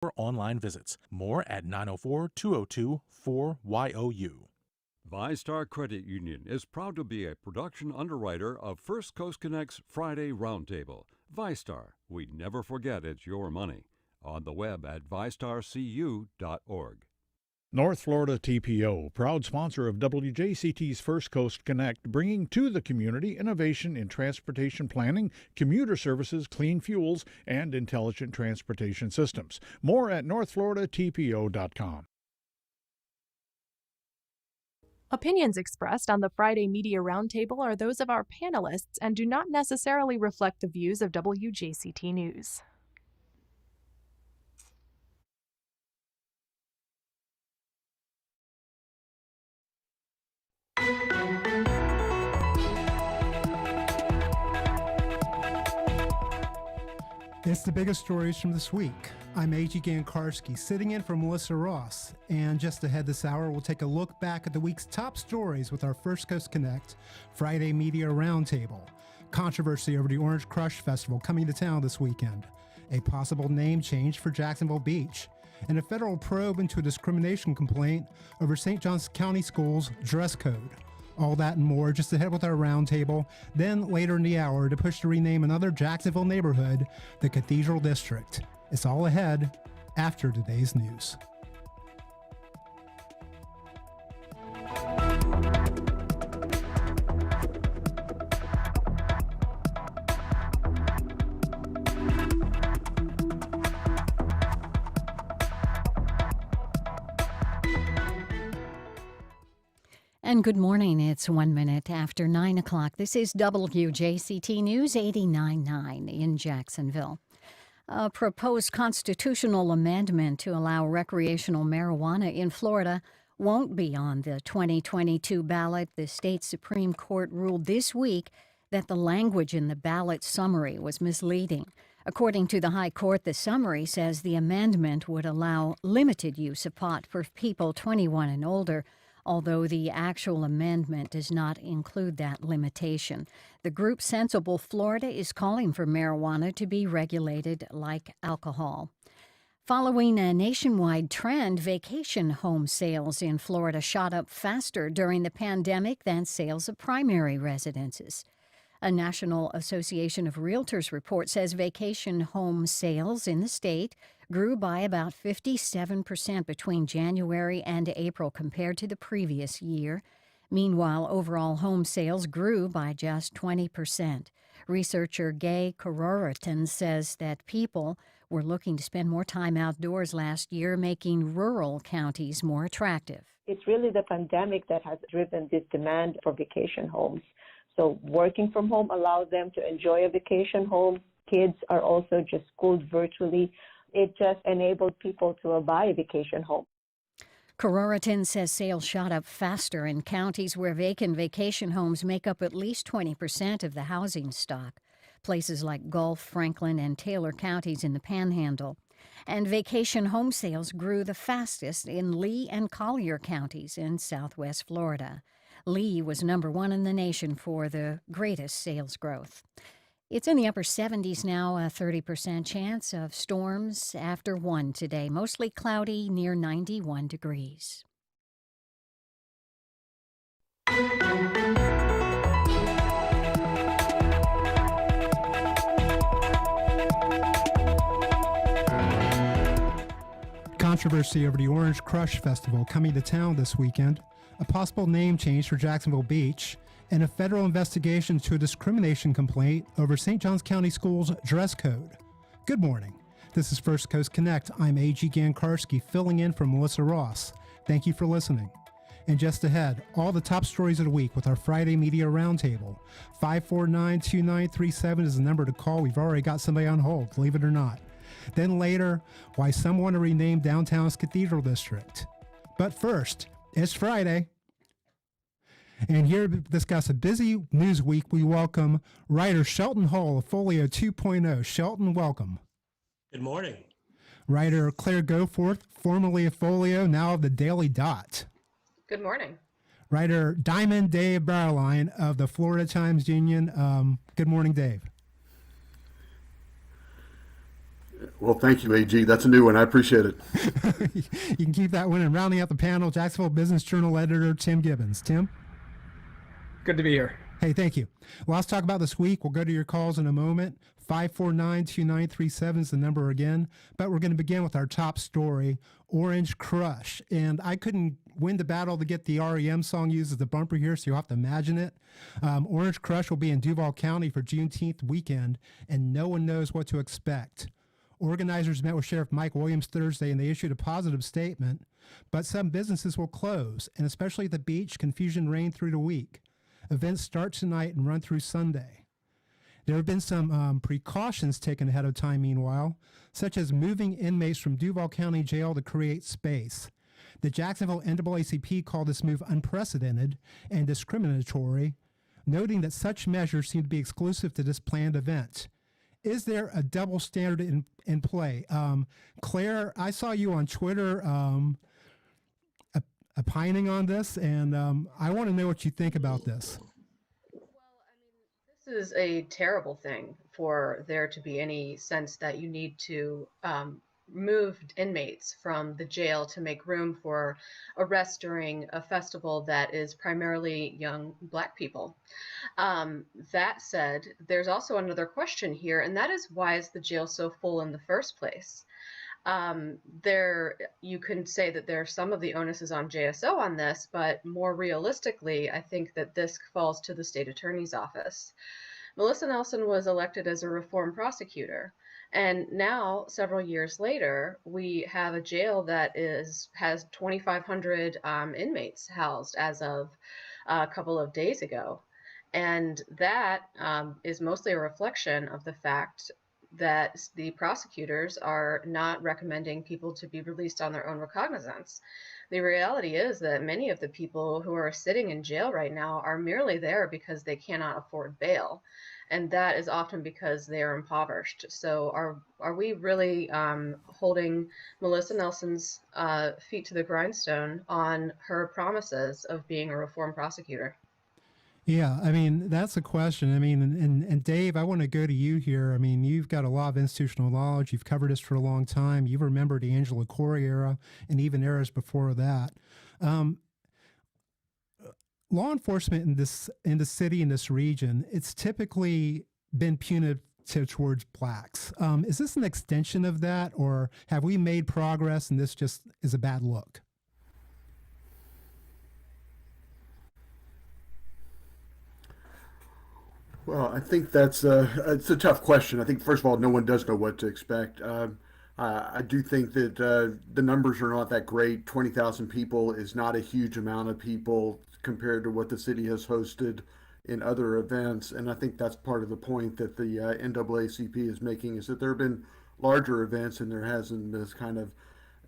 or online visits. More at 904-202-4YOU. ViStar Credit Union is proud to be a production underwriter of First Coast Connect's Friday Roundtable. ViStar, we never forget it's your money. On the web at vistarcu.org. North Florida TPO, proud sponsor of WJCT's First Coast Connect, bringing to the community innovation in transportation planning, commuter services, clean fuels, and intelligent transportation systems. More at northfloridatpo.com. Opinions expressed on the Friday Media Roundtable are those of our panelists and do not necessarily reflect the views of WJCT News. It's the biggest stories from this week. I'm A.G. Gankarski, sitting in for Melissa Ross. And just ahead this hour, we'll take a look back at the week's top stories with our First Coast Connect Friday Media Roundtable. Controversy over the Orange Crush Festival coming to town this weekend. A possible name change for Jacksonville Beach. And a federal probe into a discrimination complaint over St. Johns County Schools' dress code. All that and more just ahead with our roundtable. Then later in the hour to push to rename another Jacksonville neighborhood the Cathedral District. It's all ahead after today's news. And good morning. It's 1 minute after 9 o'clock. This is WJCT News 89.9 in Jacksonville. A proposed constitutional amendment to allow recreational marijuana in Florida won't be on the 2022 ballot. The state Supreme Court ruled this week that the language in the ballot summary was misleading. According to the High Court, the summary says the amendment would allow limited use of pot for people 21 and older, although the actual amendment does not include that limitation. The group Sensible Florida is calling for marijuana to be regulated like alcohol. Following a nationwide trend, vacation home sales in Florida shot up faster during the pandemic than sales of primary residences. A National Association of Realtors report says vacation home sales in the state grew by about 57% between January and April compared to the previous year. Meanwhile, overall home sales grew by just 20%. Researcher Gay Kororitan says that people were looking to spend more time outdoors last year, making rural counties more attractive. It's really the pandemic that has driven this demand for vacation homes. So working from home allowed them to enjoy a vacation home. Kids are also just schooled virtually. It just enabled people to buy a vacation home. Kororitan says sales shot up faster in counties where vacant vacation homes make up at least 20% of the housing stock. Places like Gulf, Franklin, and Taylor counties in the Panhandle. And vacation home sales grew the fastest in Lee and Collier counties in southwest Florida. Lee was number one in the nation for the greatest sales growth. It's in the upper 70s now, a 30% chance of storms after 1 today. Mostly cloudy, near 91 degrees. Controversy over the Orange Crush Festival coming to town this weekend, a possible name change for Jacksonville Beach, and a federal investigation to a discrimination complaint over St. Johns County Schools' dress code. Good morning. This is First Coast Connect. I'm A.G. Gankarski, filling in for Melissa Ross. Thank you for listening. And just ahead, all the top stories of the week with our Friday Media Roundtable. 549-2937 is the number to call. We've already got somebody on hold, believe it or not. Then later, why some want to rename downtown's Cathedral District. But first, it's Friday. And here to discuss a busy news week, we welcome writer Shelton Hull of Folio 2.0. Shelton, welcome. Good morning. Writer Claire Goforth, formerly of Folio, now of the Daily Dot. Good morning. Writer Diamond Dave Barline of the Florida Times Union. Good morning, Dave. Well, thank you, AG. That's a new one. I appreciate it. You can keep that one. And rounding out the panel, Jacksonville Business Journal editor Tim Gibbons. Tim? Good to be here. Hey, thank you. Well, let's talk about this week. We'll go to your calls in a moment. 549-2937 is the number again. But we're going to begin with our top story, Orange Crush. And I couldn't win the battle to get the REM song used as the bumper here, so you'll have to imagine it. Orange Crush will be in Duval County for Juneteenth weekend, and no one knows what to expect. Organizers met with Sheriff Mike Williams Thursday, and they issued a positive statement, but some businesses will close, and especially at the beach, confusion reigned through the week. Events start tonight and run through Sunday. There have been some precautions taken ahead of time, meanwhile, such as moving inmates from Duval County Jail to create space. The Jacksonville NAACP called this move unprecedented and discriminatory, noting that such measures seem to be exclusive to this planned event. Is there a double standard in play? Claire, I saw you on Twitter opining on this, and I want to know what you think about this. This is a terrible thing for there to be any sense that you need to move inmates from the jail to make room for arrest during a festival that is primarily young Black people. That said, there's also another question here, and that is, why is the jail so full in the first place? You can say that there are some of the onus is on JSO on this, but more realistically, I think that this falls to the state attorney's office. Melissa Nelson was elected as a reform prosecutor, and now, several years later, we have a jail that has 2,500 inmates housed as of a couple of days ago, and that is mostly a reflection of the fact that the prosecutors are not recommending people to be released on their own recognizance. The reality is that many of the people who are sitting in jail right now are merely there because they cannot afford bail. And that is often because they are impoverished. So are we really holding Melissa Nelson's feet to the grindstone on her promises of being a reform prosecutor? Yeah, I mean, that's a question. I mean, and Dave, I want to go to you here. I mean, you've got a lot of institutional knowledge. You've covered this for a long time. You've remembered the Angela Corey era and even eras before that. Law enforcement in the city, in this region, it's typically been punitive towards Blacks. Is this an extension of that, or have we made progress and this just is a bad look? Well, I think it's a tough question. I think, first of all, no one does know what to expect. I do think that the numbers are not that great. 20,000 people is not a huge amount of people compared to what the city has hosted in other events. And I think that's part of the point that the NAACP is making, is that there have been larger events and there hasn't this kind of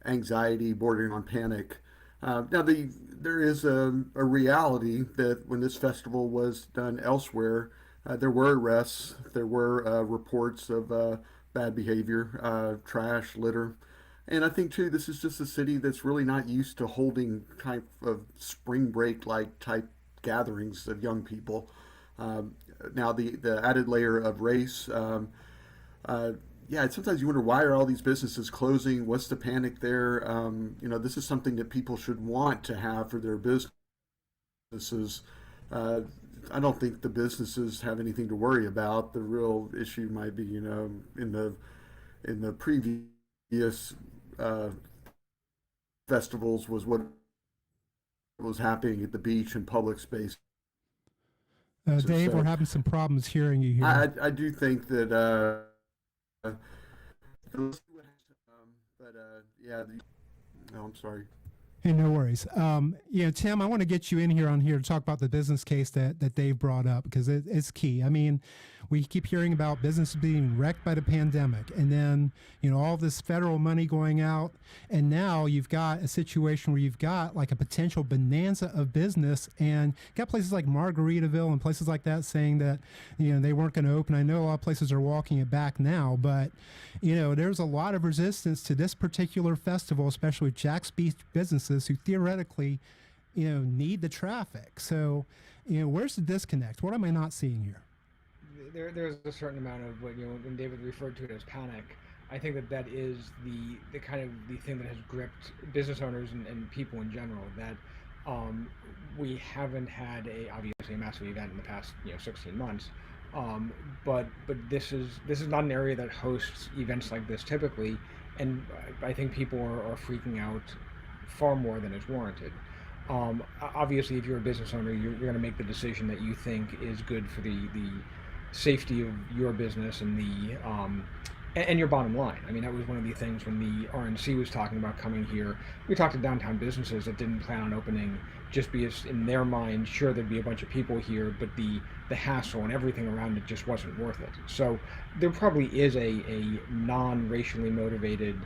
anxiety bordering on panic. Now, there is a reality that when this festival was done elsewhere, there were arrests, there were reports of bad behavior, trash, litter. And I think, too, this is just a city that's really not used to holding type of spring break-like type gatherings of young people. Now, the added layer of race, sometimes you wonder, why are all these businesses closing? What's the panic there? This is something that people should want to have for their businesses. I don't think the businesses have anything to worry about. The real issue might be, in the previous festivals was what was happening at the beach and public space. Dave, we're having some problems hearing you here. I do think that, I'm sorry. Hey, no worries. Tim, I want to get you in here to talk about the business case that Dave brought up, because it's key. I mean, we keep hearing about businesses being wrecked by the pandemic, and then, all this federal money going out, and now you've got a situation where you've got like a potential bonanza of business, and got places like Margaritaville and places like that saying that, they weren't going to open. I know a lot of places are walking it back now, but, there's a lot of resistance to this particular festival, especially with Jack's Beach businesses who theoretically, need the traffic. So, where's the disconnect? What am I not seeing here? There's a certain amount of what when David referred to it as panic. I think that is the kind of the thing that has gripped business owners and people in general. That we haven't had obviously a massive event in the past 16 months, but this is not an area that hosts events like this typically, and I think people are freaking out far more than is warranted. Obviously, if you're a business owner, you're going to make the decision that you think is good for the safety of your business and and your bottom line. I mean, that was one of the things when the RNC was talking about coming here. We talked to downtown businesses that didn't plan on opening just because in their mind, sure, there'd be a bunch of people here, but the hassle and everything around it just wasn't worth it. So there probably is a non-racially motivated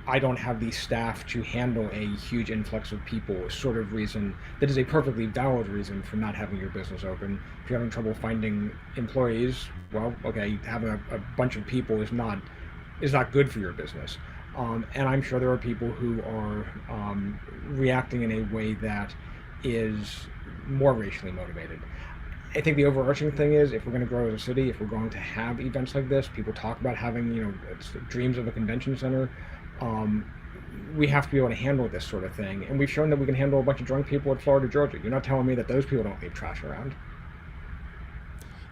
I don't have the staff to handle a huge influx of people sort of reason that is a perfectly valid reason for not having your business open. If you're having trouble finding employees, well, okay, having a bunch of people is not good for your business. And I'm sure there are people who are reacting in a way that is more racially motivated. I think the overarching thing is, if we're going to grow as a city, if we're going to have events like this, people talk about having, it's dreams of a convention center. We have to be able to handle this sort of thing, and we've shown that we can handle a bunch of drunk people at Florida, Georgia. You're not telling me that those people don't leave trash around.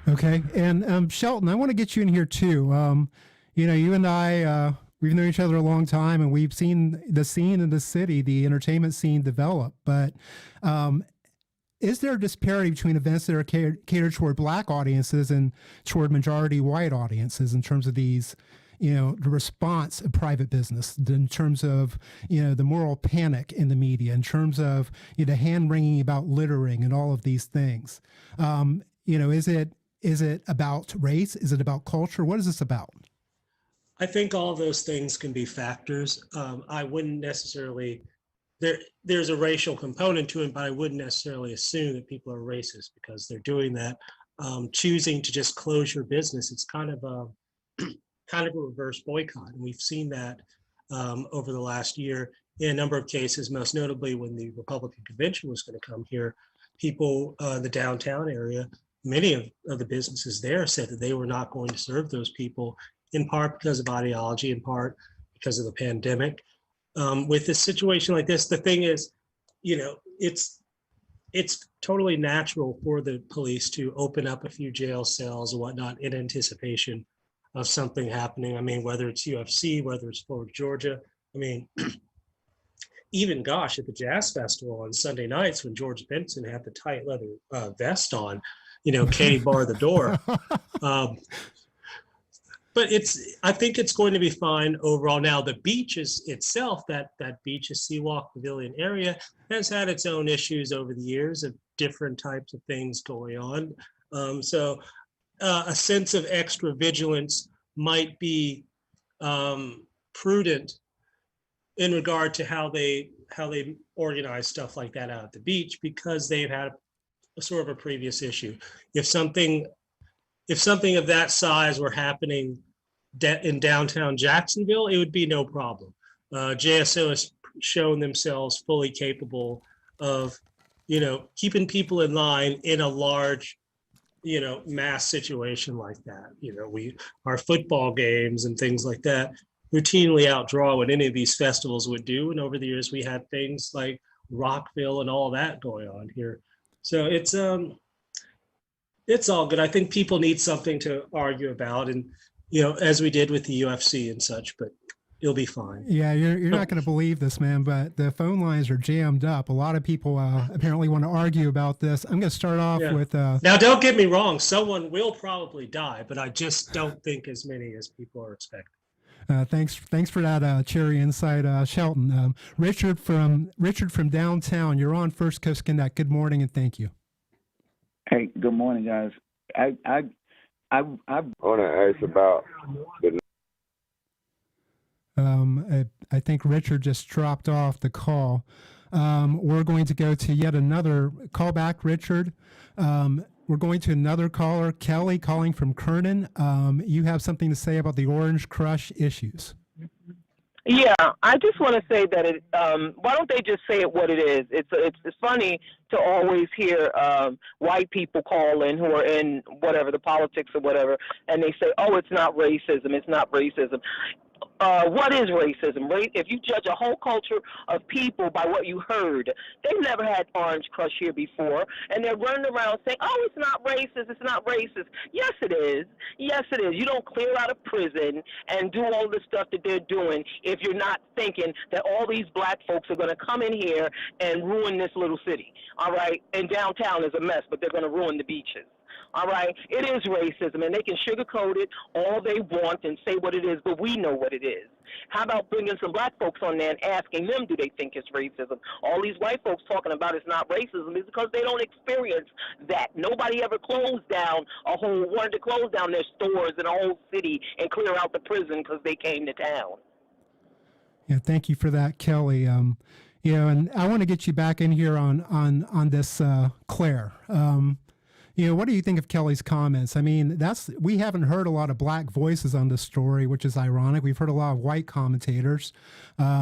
Okay, and Shelton, I want to get you in here too. You and I, we've known each other a long time, and we've seen the scene in the city, the entertainment scene develop. But is there a disparity between events that are catered toward Black audiences and toward majority white audiences in terms of these? The response of private business, in terms of, the moral panic in the media, in terms of, the hand-wringing about littering and all of these things. Is it about race? Is it about culture? What is this about? I think all those things can be factors. I wouldn't necessarily, there's a racial component to it, but I wouldn't necessarily assume that people are racist because they're doing that. Choosing to just close your business, it's kind of a reverse boycott. And we've seen that over the last year in a number of cases, most notably when the Republican convention was going to come here. People in the downtown area, many of the businesses there said that they were not going to serve those people, in part because of ideology, in part because of the pandemic. With a situation like this, the thing is, it's totally natural for the police to open up a few jail cells and whatnot in anticipation of something happening. I mean, whether it's UFC, whether it's Florida, Georgia. I mean, even at the Jazz Festival on Sunday nights when George Benson had the tight leather vest on, Katie barred the door. But I think it's going to be fine overall. Now, the beaches itself, that beaches, Seawalk Pavilion area, has had its own issues over the years of different types of things going on. So a sense of extra vigilance might be prudent in regard to how they organize stuff like that out at the beach, because they've had a sort of a previous issue. If something of that size were happening in downtown Jacksonville, it would be no problem. JSO has shown themselves fully capable of, keeping people in line in a large mass situation like that. Our football games and things like that routinely outdraw what any of these festivals would do. And over the years, we had things like Rockville and all that going on here. So it's all good. I think people need something to argue about, and as we did with the UFC and such, but you'll be fine. Yeah, you're not going to believe this, man, but the phone lines are jammed up. A lot of people apparently want to argue about this. I'm going to start off with... Now, don't get me wrong. Someone will probably die, but I just don't think as many as people are expecting. Thanks for that cherry insight, Shelton. Richard from downtown, you're on First Coast Connect. Good morning and thank you. Hey, good morning, guys. I want to ask about the... I think Richard just dropped off the call. We're going to go to yet another call back, Richard. We're going to another caller, Kelly, calling from Kernan. You have something to say about the Orange Crush issues. Yeah, I just want to say that why don't they just say it what it is? It's funny to always hear white people call in who are in whatever the politics or whatever, and they say, "Oh, it's not racism. It's not racism." What is racism? If you judge a whole culture of people by what you heard, they've never had Orange Crush here before, and they're running around saying, "Oh, it's not racist. It's not racist." Yes, it is. Yes, it is. You don't clear out of prison and do all the stuff that they're doing if you're not thinking that all these black folks are going to come in here and ruin this little city. All right, and downtown is a mess, but they're going to ruin the beaches. All right, it is racism, and they can sugarcoat it all they want and say what it is, but we know what it is. How about bringing some black folks on there and asking them, do they think it's racism? All these white folks talking about it's not racism is because they don't experience that. Nobody ever wanted to close down their stores in a whole city and clear out the prison because they came to town. Yeah, thank you for that, Kelly. And I want to get you back in here on this, Claire. What do you think of Kelly's comments? I mean, we haven't heard a lot of black voices on this story, which is ironic. We've heard a lot of white commentators.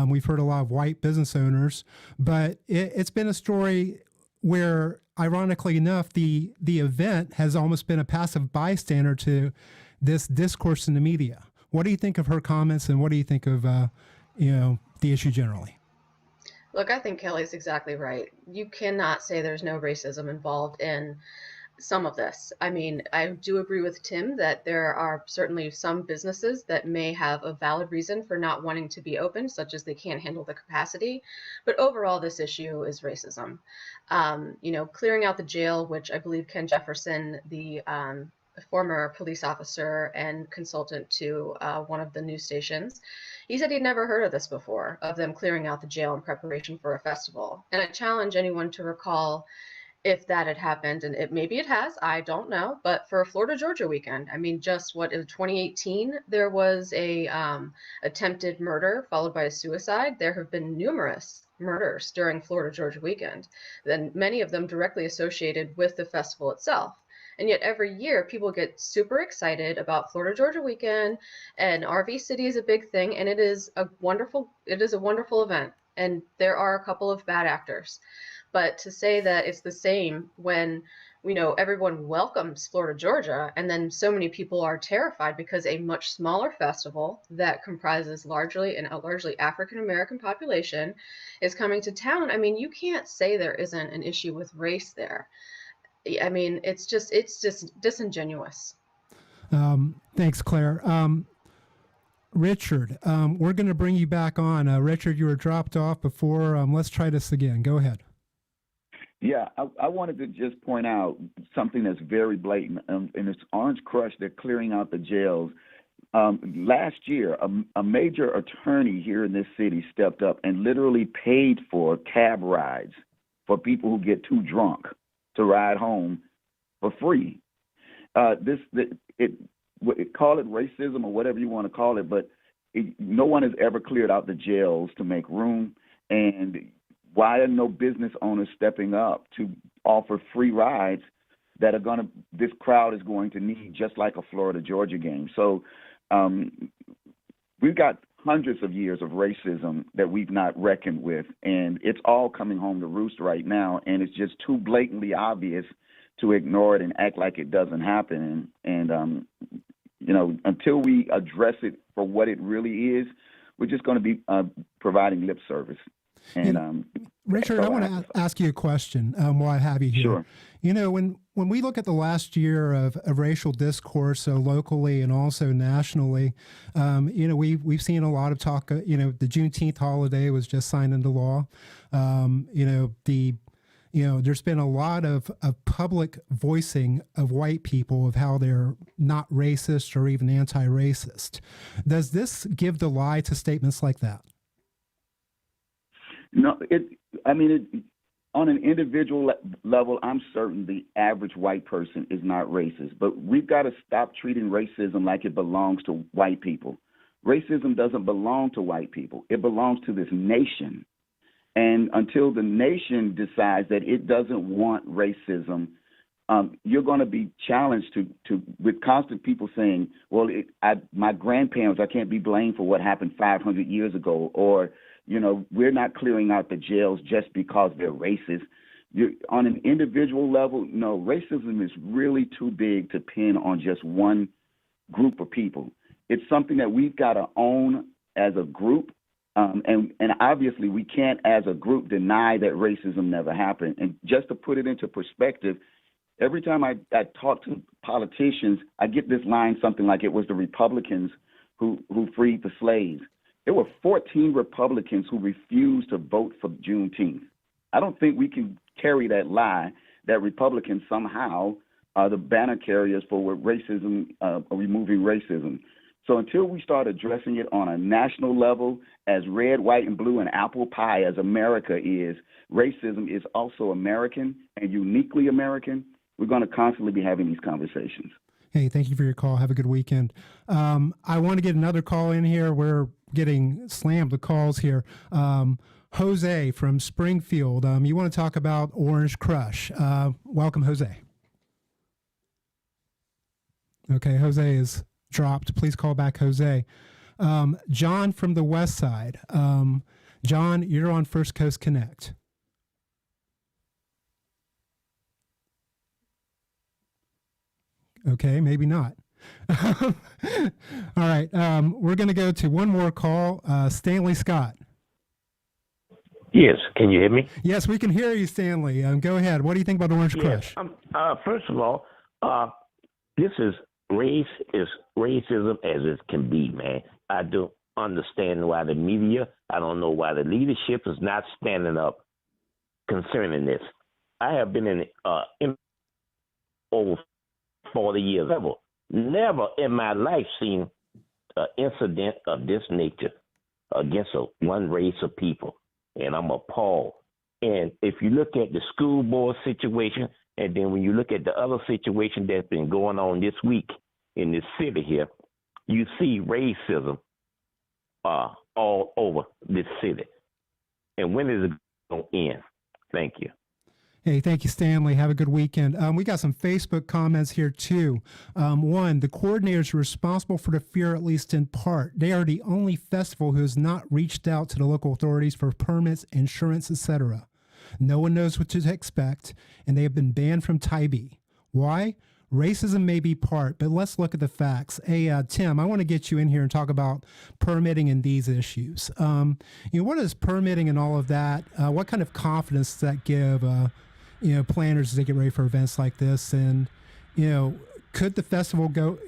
We've heard a lot of white business owners, but it's been a story where, ironically enough, the event has almost been a passive bystander to this discourse in the media. What do you think of her comments, and what do you think of, the issue generally? Look, I think Kelly's exactly right. You cannot say there's no racism involved in some of this. I mean, I do agree with Tim that there are certainly some businesses that may have a valid reason for not wanting to be open, such as they can't handle the capacity. But overall, this issue is racism. Clearing out the jail, which I believe Ken Jefferson, the former police officer and consultant to one of the news stations, he said he'd never heard of this before, of them clearing out the jail in preparation for a festival. And I challenge anyone to recall if that had happened, and maybe it has, I don't know, but for Florida Georgia weekend, I mean, just in 2018, there was a attempted murder followed by a suicide. There have been numerous murders during Florida Georgia weekend, then many of them directly associated with the festival itself. And yet every year people get super excited about Florida Georgia weekend, and RV City is a big thing, and it is a wonderful event. And there are a couple of bad actors. But to say that it's the same when everyone welcomes Florida Georgia, and then so many people are terrified because a much smaller festival that comprises a largely African American population is coming to town. I mean, you can't say there isn't an issue with race there. I mean, it's just disingenuous. Thanks, Claire. Richard, we're going to bring you back on. Richard, you were dropped off before. Let's try this again. Go ahead. Yeah, I wanted to just point out something that's very blatant, and it's Orange Crush. They're clearing out the jails. Last year, a major attorney here in this city stepped up and literally paid for cab rides for people who get too drunk to ride home for free. Call it racism or whatever you want to call it, but no one has ever cleared out the jails to make room. And why are no business owners stepping up to offer free rides that this crowd is going to need, just like a Florida Georgia game? So we've got hundreds of years of racism that we've not reckoned with, and it's all coming home to roost right now, and it's just too blatantly obvious to ignore it and act like it doesn't happen. And until we address it for what it really is, we're just going to be providing lip service. And Richard, I want to ask you a question while I have you here. Sure. When we look at the last year of racial discourse locally and also nationally, we've seen a lot of talk. The Juneteenth holiday was just signed into law. There's been a lot of public voicing of white people of how they're not racist or even anti-racist. Does this give the lie to statements like that? No, on an individual level, I'm certain the average white person is not racist, but we've got to stop treating racism like it belongs to white people. Racism doesn't belong to white people. It belongs to this nation. And until the nation decides that it doesn't want racism, you're going to be challenged to with constant people saying, well, my grandparents, I can't be blamed for what happened 500 years ago, or, we're not clearing out the jails just because they're racist. On an individual level, no, racism is really too big to pin on just one group of people. It's something that we've got to own as a group. And obviously we can't as a group deny that racism never happened. And just to put it into perspective, every time I talk to politicians, I get this line, something like it was the Republicans who freed the slaves. There were 14 Republicans who refused to vote for Juneteenth. I don't think we can carry that lie that Republicans somehow are the banner carriers for racism, removing racism. So until we start addressing it on a national level, as red, white, and blue and apple pie as America is, racism is also American and uniquely American. We're going to constantly be having these conversations. Hey, thank you for your call. Have a good weekend. I want to get another call in here. We're getting slammed with calls here. Jose from Springfield, you want to talk about Orange Crush. Welcome, Jose. Okay, Jose is dropped. Please call back Jose. John from the West Side. John, you're on First Coast Connect. Okay, maybe not. All right, we're going to go to one more call. Stanley Scott. Yes, can you hear me? Yes, we can hear you, Stanley. Go ahead. What do you think about Orange Crush? First of all, this is racism as it can be, man. I don't understand why the media, I don't know why the leadership is not standing up concerning this. I have been in over 40 years. Never in my life seen an incident of this nature against one race of people, and I'm appalled. And if you look at the school board situation, and then when you look at the other situation that's been going on this week in this city here, you see racism all over this city. And when is it going to end? Thank you. Hey, thank you, Stanley. Have a good weekend. We got some Facebook comments here, too. One, the coordinators are responsible for the fear, at least in part. They are the only festival who has not reached out to the local authorities for permits, insurance, etc. No one knows what to expect, and they have been banned from Tybee. Why? Racism may be part, but let's look at the facts. Hey, Tim, I want to get you in here and talk about permitting and these issues. What is permitting and all of that? What kind of confidence does that give planners as they get ready for events like this? And, could the festival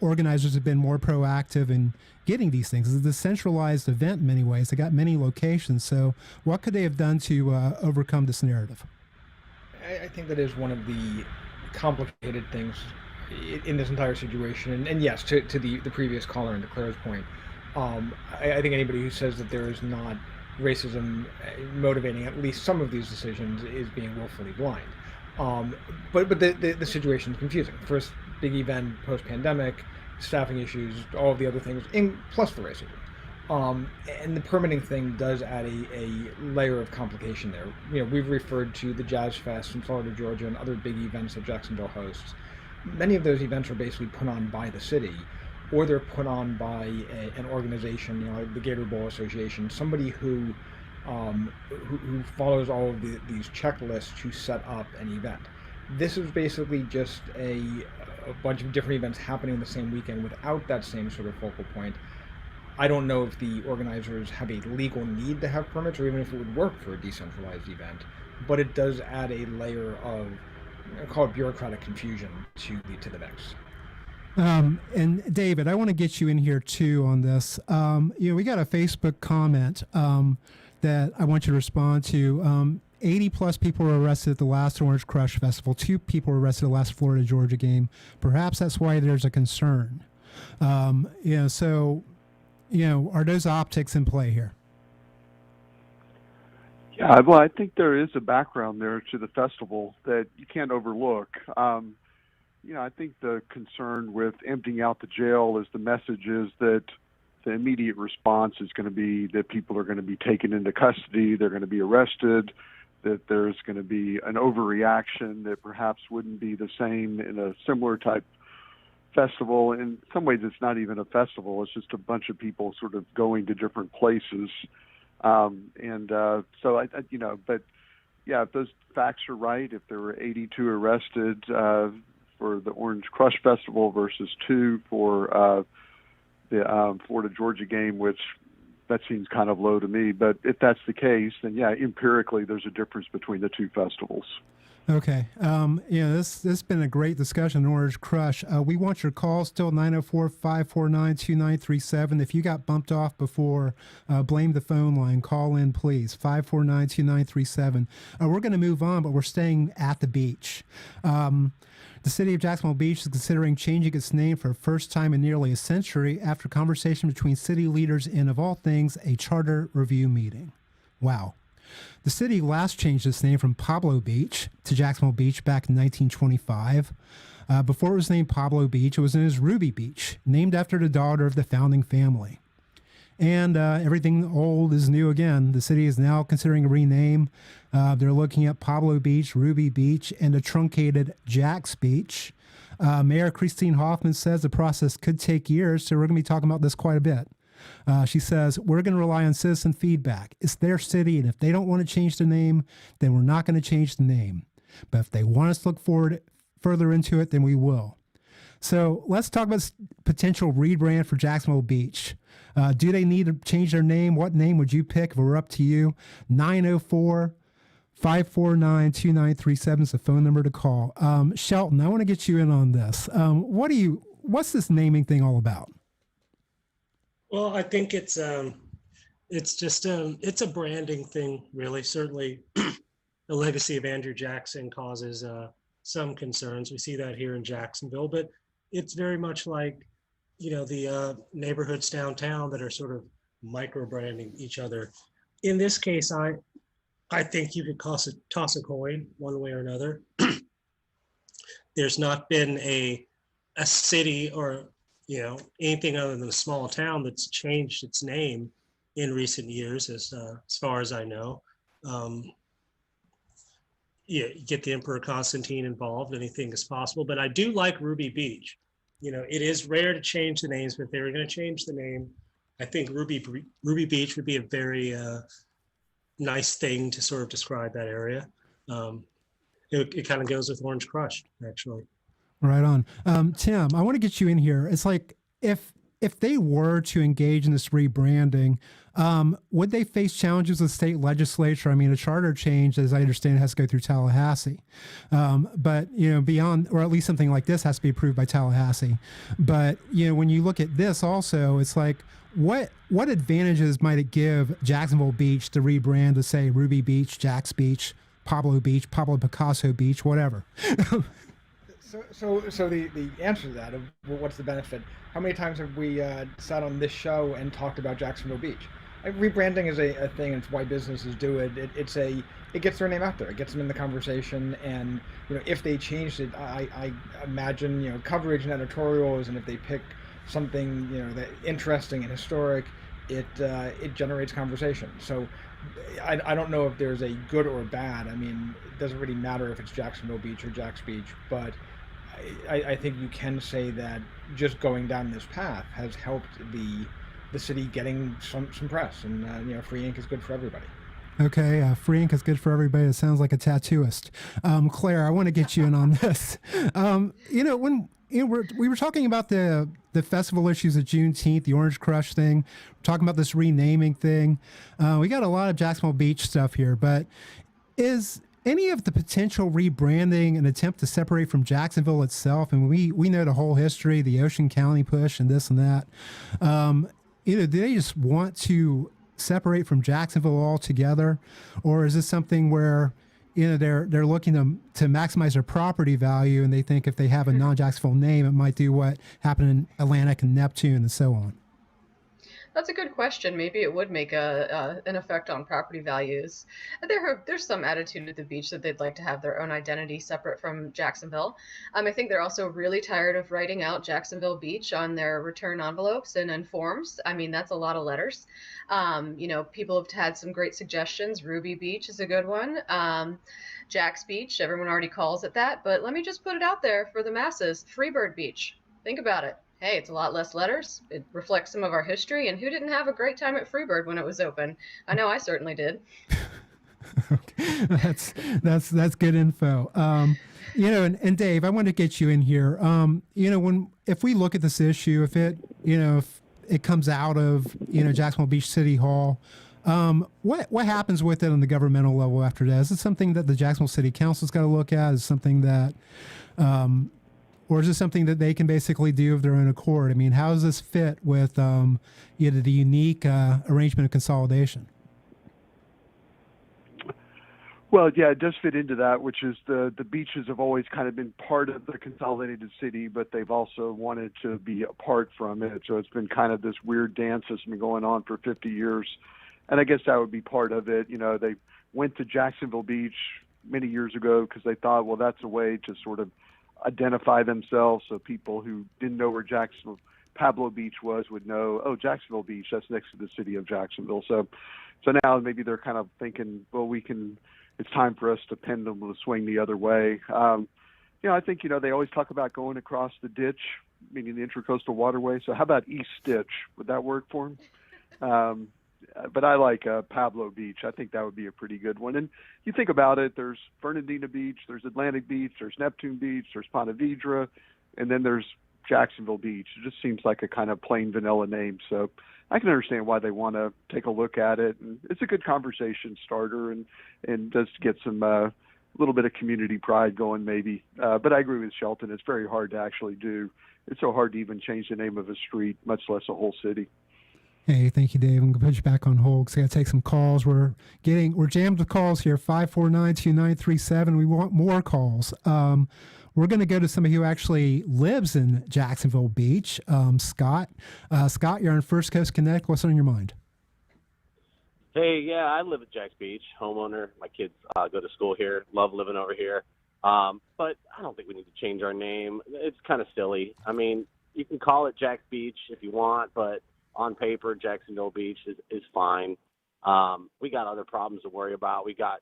organizers have been more proactive in getting these things? It's a decentralized event in many ways. They got many locations. So what could they have done to overcome this narrative? I think that is one of the complicated things in this entire situation. And yes, to the previous caller and to Claire's point, I think anybody who says that there is not racism motivating at least some of these decisions is being willfully blind. But the situation is confusing. First big event post-pandemic, staffing issues, all of the other things, plus the racism. And the permitting thing does add a layer of complication there. We've referred to the Jazz Fest in Florida, Georgia, and other big events that Jacksonville hosts. Many of those events are basically put on by the city, or they're put on by an organization, like the Gator Bowl Association, somebody who follows all of these checklists to set up an event. This is basically just a bunch of different events happening the same weekend without that same sort of focal point. I don't know if the organizers have a legal need to have permits, or even if it would work for a decentralized event, but it does add a layer of, call it bureaucratic confusion to the mix. And David, I want to get you in here too on this. We got a Facebook comment that I want you to respond to. 80 plus people were arrested at the last Orange Crush Festival. 2 people were arrested at the last Florida Georgia game. Perhaps that's why there's a concern. Are those optics in play here? Yeah, well, I think there is a background there to the festival that you can't overlook. I think the concern with emptying out the jail is the message is that the immediate response is going to be that people are going to be taken into custody, they're going to be arrested, that there's going to be an overreaction that perhaps wouldn't be the same in a similar type festival. In some ways, it's not even a festival. It's just a bunch of people sort of going to different places. But yeah, if those facts are right, if there were 82 arrested for the Orange Crush Festival versus 2 for the Florida-Georgia game, which that seems kind of low to me. But if that's the case, then yeah, empirically, there's a difference between the two festivals. Okay. This has been a great discussion on Orange Crush. We want your call still, 904-549-2937. If you got bumped off before, blame the phone line. Call in, please, 549-2937. We're going to move on, but we're staying at the beach. The city of Jacksonville Beach is considering changing its name for the first time in nearly a century after conversation between city leaders and, of all things, a charter review meeting. Wow. The city last changed its name from Pablo Beach to Jacksonville Beach back in 1925. Before it was named Pablo Beach, it was known as Ruby Beach, named after the daughter of the founding family. And everything old is new again. The city is now considering a rename. They're looking at Pablo Beach, Ruby Beach, and a truncated Jax Beach. Mayor Christine Hoffman says the process could take years, so we're going to be talking about this quite a bit. She says, we're going to rely on citizen feedback. It's their city, and if they don't want to change the name, then we're not going to change the name. But if they want us to look forward further into it, then we will. So let's talk about potential rebrand for Jacksonville Beach. Do they need to change their name? What name would you pick if it were up to you? 904-549-2937 is the phone number to call. Shelton, I want to get you in on this. What's this naming thing all about? Well, I think it's just it's a branding thing, really. Certainly, the legacy of Andrew Jackson causes some concerns. We see that here in Jacksonville, but it's very much like, the neighborhoods downtown that are sort of micro-branding each other. In this case, I think you could toss a coin one way or another. There's not been a city or anything other than a small town that's changed its name in recent years, as far as I know. You get the Emperor Constantine involved, anything is possible. But I do like Ruby Beach. It is rare to change the names, but if they were going to change the name, I think Ruby Beach would be a very nice thing to sort of describe that area. It kind of goes with Orange Crush, actually. Right on. Tim, I want to get you in here. It's like if they were to engage in this rebranding, would they face challenges with the state legislature? I mean, a charter change, as I understand, has to go through Tallahassee. But, beyond, or at least something like this has to be approved by Tallahassee. But, when you look at this also, it's like, what advantages might it give Jacksonville Beach to rebrand to, say, Ruby Beach, Jax Beach, Pablo Picasso Beach, whatever? So the answer to that, of what's the benefit? How many times have we sat on this show and talked about Jacksonville Beach? Rebranding is a thing, and it's why businesses do it. It gets their name out there. It gets them in the conversation, and if they changed it, I imagine coverage and editorials, and if they pick something that interesting and historic, it generates conversation. So I don't know if there's a good or bad. I mean, it doesn't really matter if it's Jacksonville Beach or Jax Beach, but I think you can say that just going down this path has helped the city getting some press, and free ink is good for everybody. Okay, free ink is good for everybody. It sounds like a tattooist. Claire, I want to get you in on this. When we were talking about the festival issues of Juneteenth, the Orange Crush thing, we're talking about this renaming thing. We got a lot of Jacksonville Beach stuff here, but is any of the potential rebranding an attempt to separate from Jacksonville itself? And we know the whole history, the Ocean County push and this and that. Do they just want to separate from Jacksonville altogether? Or is this something where they're looking to maximize their property value, and they think if they have a non-Jacksonville name, it might do what happened in Atlantic and Neptune and so on? That's a good question. Maybe it would make an effect on property values. There's some attitude at the beach that they'd like to have their own identity separate from Jacksonville. I think they're also really tired of writing out Jacksonville Beach on their return envelopes and forms. That's a lot of letters. People have had some great suggestions. Ruby Beach is a good one. Jack's Beach, everyone already calls it that, but let me just put it out there for the masses. Freebird Beach. Think about it. Hey, it's a lot less letters. It reflects some of our history, and who didn't have a great time at Freebird when it was open? I know I certainly did. That's good info. And Dave, I want to get you in here. If we look at this issue, if it comes out of Jacksonville Beach City Hall, what happens with it on the governmental level after that? Is it something that the Jacksonville City Council's got to look at? Is it something that or is it something that they can basically do of their own accord? How does this fit with the unique arrangement of consolidation? Well, yeah, it does fit into that, which is the beaches have always kind of been part of the consolidated city, but they've also wanted to be apart from it. So it's been kind of this weird dance that's been going on for 50 years. And I guess that would be part of it. They went to Jacksonville Beach many years ago because they thought, well, that's a way to sort of identify themselves, so people who didn't know where Pablo Beach was would know, oh, Jacksonville Beach, that's next to the city of Jacksonville. So now maybe they're kind of thinking, well, it's time for us to pendulum to swing the other way. I think, they always talk about going across the ditch, meaning the Intracoastal Waterway. So how about East Stitch? Would that work for them? But I like Pablo Beach. I think that would be a pretty good one. And you think about it, there's Fernandina Beach, there's Atlantic Beach, there's Neptune Beach, there's Ponte Vedra, and then there's Jacksonville Beach. It just seems like a kind of plain vanilla name. So I can understand why they want to take a look at it. And it's a good conversation starter and does get some a little bit of community pride going maybe. But I agree with Shelton. It's very hard to actually do. It's so hard to even change the name of a street, much less a whole city. Hey, thank you, Dave. I'm going to put you back on hold because I got to take some calls. We're jammed with calls here, 549-2937. We want more calls. We're going to go to somebody who actually lives in Jacksonville Beach, Scott. Scott, you're on First Coast Connect. What's on your mind? Hey, yeah, I live at Jack's Beach, homeowner. My kids go to school here, love living over here. But I don't think we need to change our name. It's kind of silly. You can call it Jack's Beach if you want, but on paper, Jacksonville Beach is fine. We got other problems to worry about. We got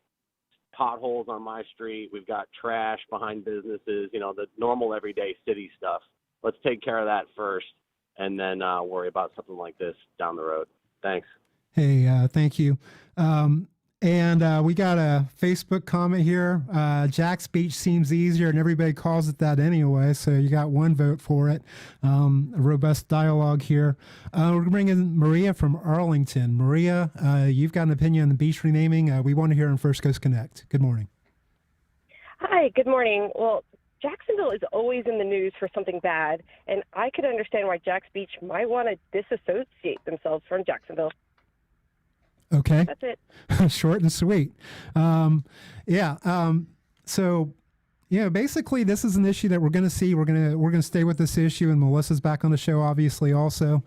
potholes on my street. We've got trash behind businesses, the normal everyday city stuff. Let's take care of that first and then worry about something like this down the road. Thanks. Hey, thank you. And we got a Facebook comment here. Jack's Beach seems easier, and everybody calls it that anyway, so you got one vote for it. A robust dialogue here. We're going to bring in Maria from Arlington. Maria, you've got an opinion on the beach renaming. We want to hear on First Coast Connect. Good morning. Hi, good morning. Well, Jacksonville is always in the news for something bad, and I could understand why Jack's Beach might want to disassociate themselves from Jacksonville. Okay. That's it. Short and sweet. So, basically this is an issue that we're going to see. We're going to stay with this issue, and Melissa's back on the show, obviously, also.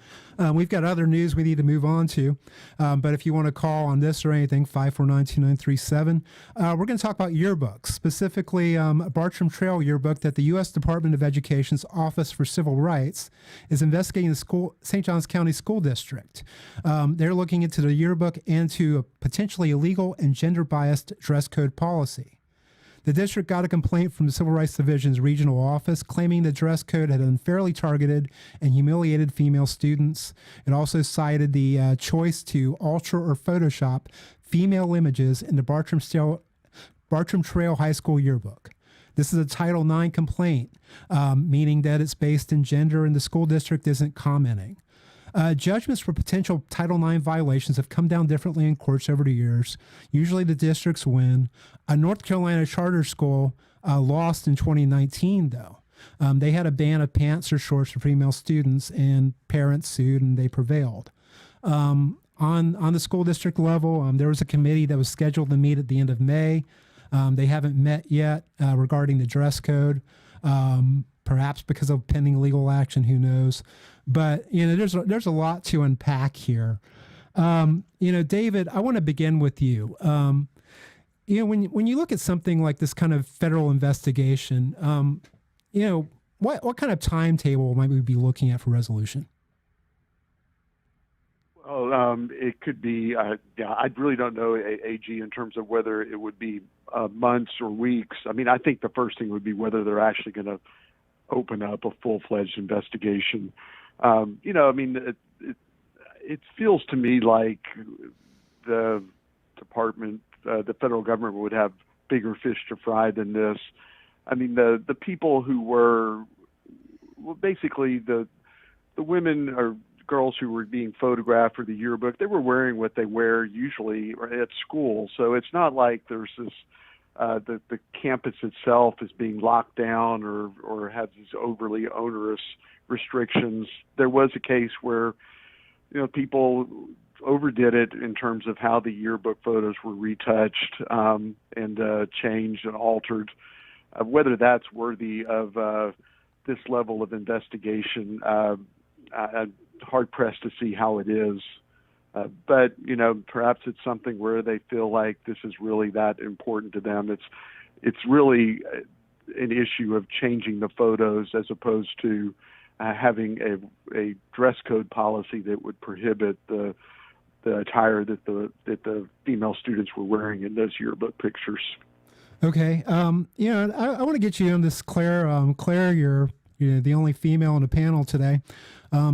We've got other news we need to move on to. But if you want to call on this or anything, 549-2937. We're going to talk about yearbooks, specifically a Bartram Trail yearbook that the U.S. Department of Education's Office for Civil Rights is investigating the St. Johns County School District. They're looking into the yearbook and to a potentially illegal and gender-biased dress code policy. The district got a complaint from the Civil Rights Division's regional office claiming the dress code had unfairly targeted and humiliated female students. It also cited the choice to alter or Photoshop female images in the Bartram Trail High School yearbook. This is a Title IX complaint, meaning that it's based in gender and the school district isn't commenting. Judgments for potential Title IX violations have come down differently in courts over the years. Usually the districts win. A North Carolina charter school lost in 2019, though. They had a ban of pants or shorts for female students, and parents sued, and they prevailed. On the school district level, there was a committee that was scheduled to meet at the end of May. They haven't met yet regarding the dress code. perhaps because of pending legal action, who knows? But there's a lot to unpack here. David, I want to begin with you. When you look at something like this kind of federal investigation, what kind of timetable might we be looking at for resolution? Well, it could be. I really don't know, AG, in terms of whether it would be months or weeks. I mean, I think the first thing would be whether they're actually going to open up a full-fledged investigation. It feels to me like the department, the federal government, would have bigger fish to fry than this. I mean, the people who were, well, basically the women or girls who were being photographed for the yearbook, they were wearing what they wear usually at school. So it's not like there's this, the campus itself is being locked down or has these overly onerous restrictions. There was a case where, people overdid it in terms of how the yearbook photos were retouched and changed and altered. Whether that's worthy of this level of investigation, I'm hard-pressed to see how it is. But perhaps it's something where they feel like this is really that important to them. It's really an issue of changing the photos as opposed to having a dress code policy that would prohibit the attire that the female students were wearing in those yearbook pictures. Okay. I want to get you on this, Claire. Claire, you're the only female on the panel today.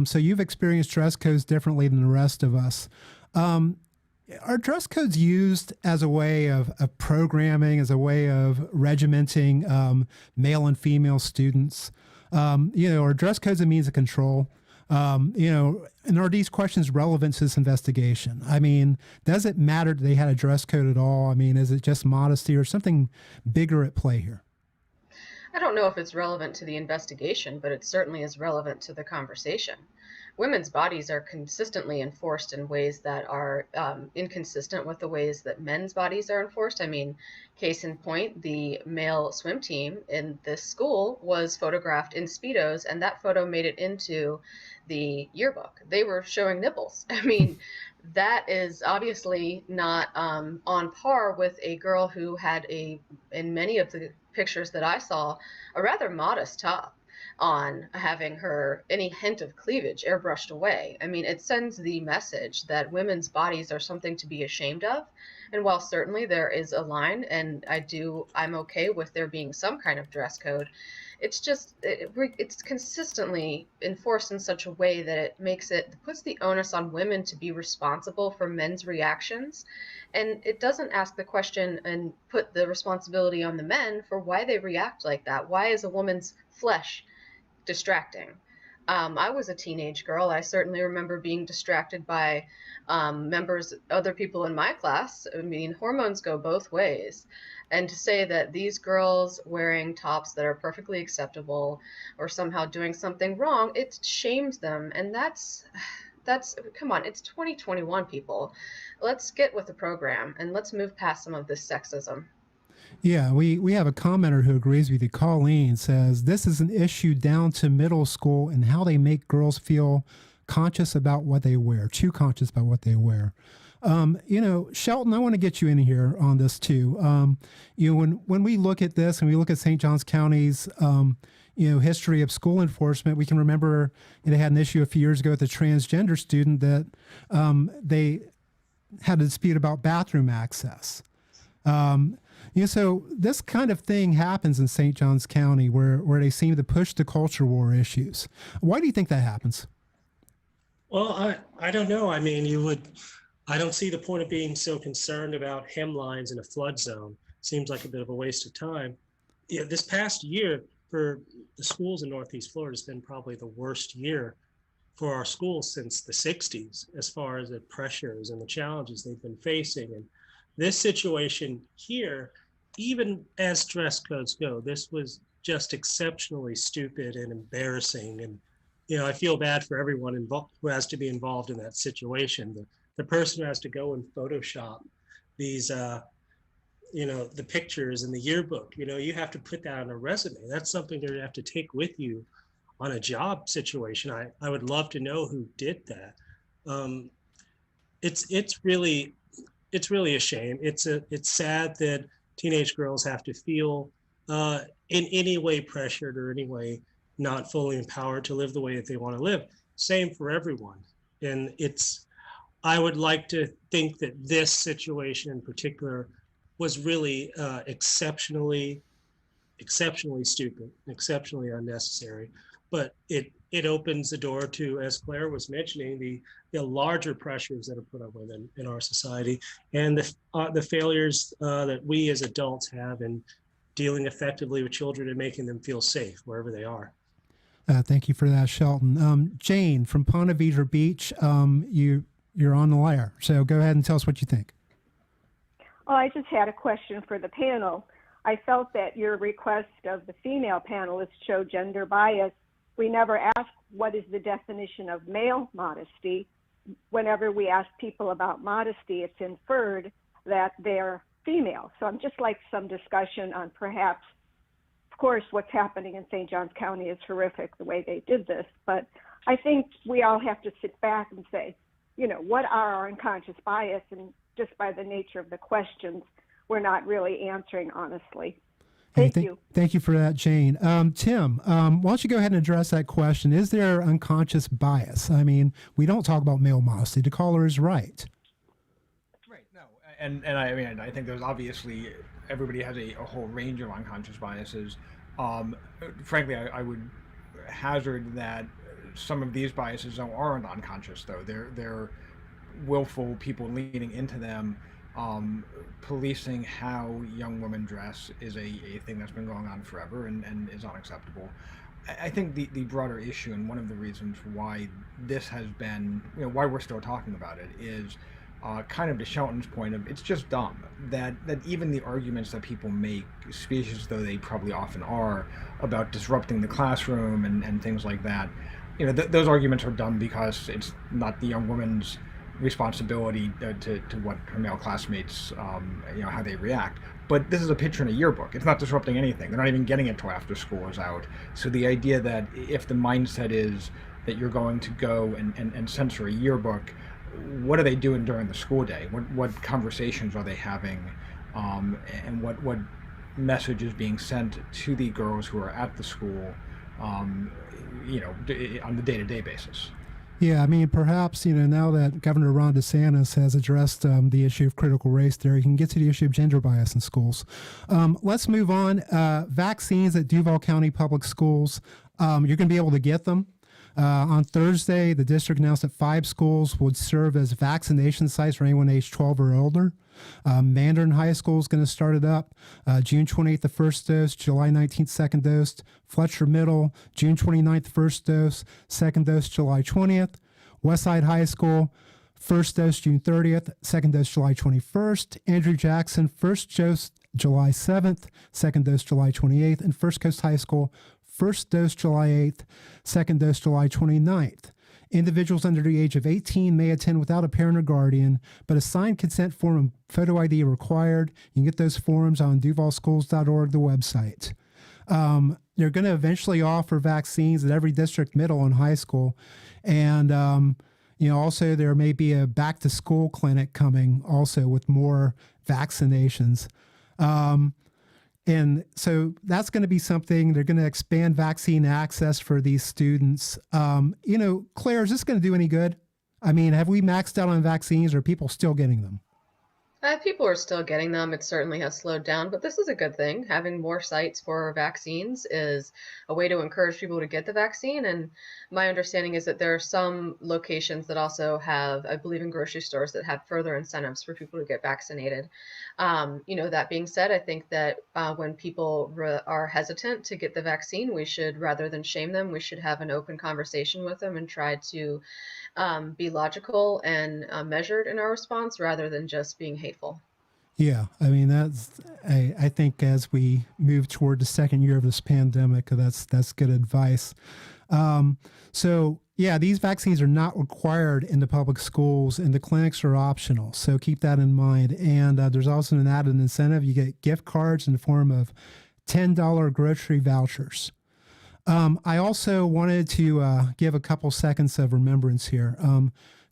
So you've experienced dress codes differently than the rest of us. Are dress codes used as a way of programming, as a way of regimenting male and female students? Are dress codes a means of control? And are these questions relevant to this investigation? I mean, does it matter that they had a dress code at all? I mean, is it just modesty or something bigger at play here? I don't know if it's relevant to the investigation, but it certainly is relevant to the conversation. Women's bodies are consistently enforced in ways that are inconsistent with the ways that men's bodies are enforced. I mean, case in point, the male swim team in this school was photographed in Speedos, and that photo made it into the yearbook. They were showing nipples. I mean, that is obviously not on par with a girl who had in many of the pictures that I saw, a rather modest top on, having any hint of cleavage airbrushed away. I mean, it sends the message that women's bodies are something to be ashamed of. And while certainly there is a line, and I'm okay with there being some kind of dress code, it's just, it's consistently enforced in such a way that it puts the onus on women to be responsible for men's reactions. And it doesn't ask the question and put the responsibility on the men for why they react like that. Why is a woman's flesh distracting? I was a teenage girl. I certainly remember being distracted by other people in my class. I mean, hormones go both ways. And to say that these girls wearing tops that are perfectly acceptable or somehow doing something wrong, it shames them. And that's come on, it's 2021, people. Let's get with the program and let's move past some of this sexism. Yeah, we have a commenter who agrees with you. Colleen says, this is an issue down to middle school and how they make girls feel conscious about what they wear, too conscious about what they wear. Shelton, I want to get you in here on this too. When we look at this and we look at St. Johns County's, history of school enforcement, we can remember they had an issue a few years ago with a transgender student that they had a dispute about bathroom access. So this kind of thing happens in St. Johns County where they seem to push the culture war issues. Why do you think that happens? Well, I don't know. I mean, I don't see the point of being so concerned about hemlines in a flood zone. Seems like a bit of a waste of time. Yeah, this past year for the schools in Northeast Florida has been probably the worst year for our schools since the 60s, as far as the pressures and the challenges they've been facing. And this situation here, even as dress codes go, this was just exceptionally stupid and embarrassing. And, I feel bad for everyone involved who has to be involved in that situation. The person who has to go and Photoshop these the pictures in the yearbook. You have to put that on a resume. That's something you have to take with you on a job situation. I would love to know who did that. It's really a shame. It's sad that teenage girls have to feel in any way pressured or any way not fully empowered to live the way that they want to live. Same for everyone. And I would like to think that this situation in particular was really exceptionally stupid, exceptionally unnecessary. But it opens the door to, as Claire was mentioning, the larger pressures that are put on women in our society, and the failures that we as adults have in dealing effectively with children and making them feel safe wherever they are. Thank you for that, Shelton. Jane from Ponte Vedra Beach, you're on the wire, so go ahead and tell us what you think. Well, I just had a question for the panel. I felt that your request of the female panelists showed gender bias. We never asked what is the definition of male modesty. Whenever we ask people about modesty, it's inferred that they're female. So I'm just like some discussion on perhaps, of course, what's happening in St. Johns County is horrific, the way they did this. But I think we all have to sit back and say, what are our unconscious bias? And just by the nature of the questions, we're not really answering honestly. Thank you. Thank you for that, Jane. Tim, why don't you go ahead and address that question? Is there unconscious bias? I mean, we don't talk about male modesty. The caller is right. Right. No. And I mean, I think there's obviously, everybody has a whole range of unconscious biases. Frankly, I would hazard that some of these biases aren't unconscious, though. They're willful people leaning into them. Policing how young women dress is a thing that's been going on forever and is unacceptable. I think the broader issue, and one of the reasons why this has been, why we're still talking about it, is kind of to Shelton's point of it's just dumb that even the arguments that people make, speak as though they probably often are, about disrupting the classroom and things like that, those arguments are dumb because it's not the young woman's responsibility to what her male classmates, how they react. But this is a picture in a yearbook. It's not disrupting anything. They're not even getting it till after school is out. So the idea that if the mindset is that you're going to go and censor a yearbook, what are they doing during the school day? What conversations are they having? And what message is being sent to the girls who are at the school, on the day-to-day basis? Yeah, I mean, perhaps, now that Governor Ron DeSantis has addressed the issue of critical race there, he can get to the issue of gender bias in schools. Let's move on. Vaccines at Duval County Public Schools, you're going to be able to get them. On Thursday, the district announced that 5 schools would serve as vaccination sites for anyone age 12 or older. Mandarin High School is going to start it up. June 28th, the first dose. July 19th, second dose. Fletcher Middle, June 29th, first dose. Second dose, July 20th. Westside High School, first dose, June 30th. Second dose, July 21st. Andrew Jackson, first dose, July 7th. Second dose, July 28th. And First Coast High School, first dose, July 8th. Second dose, July 29th. Individuals under the age of 18 may attend without a parent or guardian, but a signed consent form and photo ID are required. You can get those forms on duvalschools.org, the website. They're going to eventually offer vaccines at every district, middle, and high school. And, also there may be a back-to-school clinic coming also with more vaccinations. And so that's going to be something. They're going to expand vaccine access for these students. Claire, is this going to do any good? I mean, have we maxed out on vaccines, or are people still getting them? People are still getting them. It certainly has slowed down, but this is a good thing. Having more sites for vaccines is a way to encourage people to get the vaccine. And my understanding is that there are some locations that also have, I believe in grocery stores, that have further incentives for people to get vaccinated. That being said, I think that when people are hesitant to get the vaccine, we should, rather than shame them, we should have an open conversation with them and try to be logical and measured in our response rather than just being hateful. Yeah, I mean, I think as we move toward the second year of this pandemic, that's good advice. So, Yeah, these vaccines are not required in the public schools, and the clinics are optional. So keep that in mind. And there's also an added incentive. You get gift cards in the form of $10 grocery vouchers. I also wanted to give a couple seconds of remembrance here.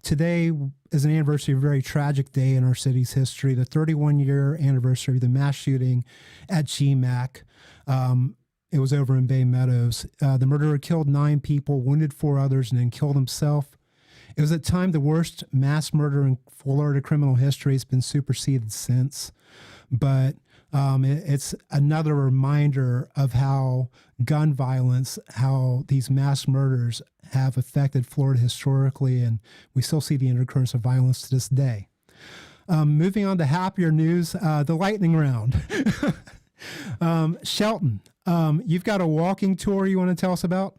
Today is an anniversary of a very tragic day in our city's history, the 31-year anniversary of the mass shooting at GMAC. It was over in Bay Meadows. The murderer killed 9 people, wounded 4 others, and then killed himself. It was at the time the worst mass murder in Florida criminal history. Has been superseded since. But it's another reminder of how gun violence, how these mass murders have affected Florida historically, and we still see the undercurrents of violence to this day. Moving on to happier news, the lightning round. Shelton, you've got a walking tour you want to tell us about?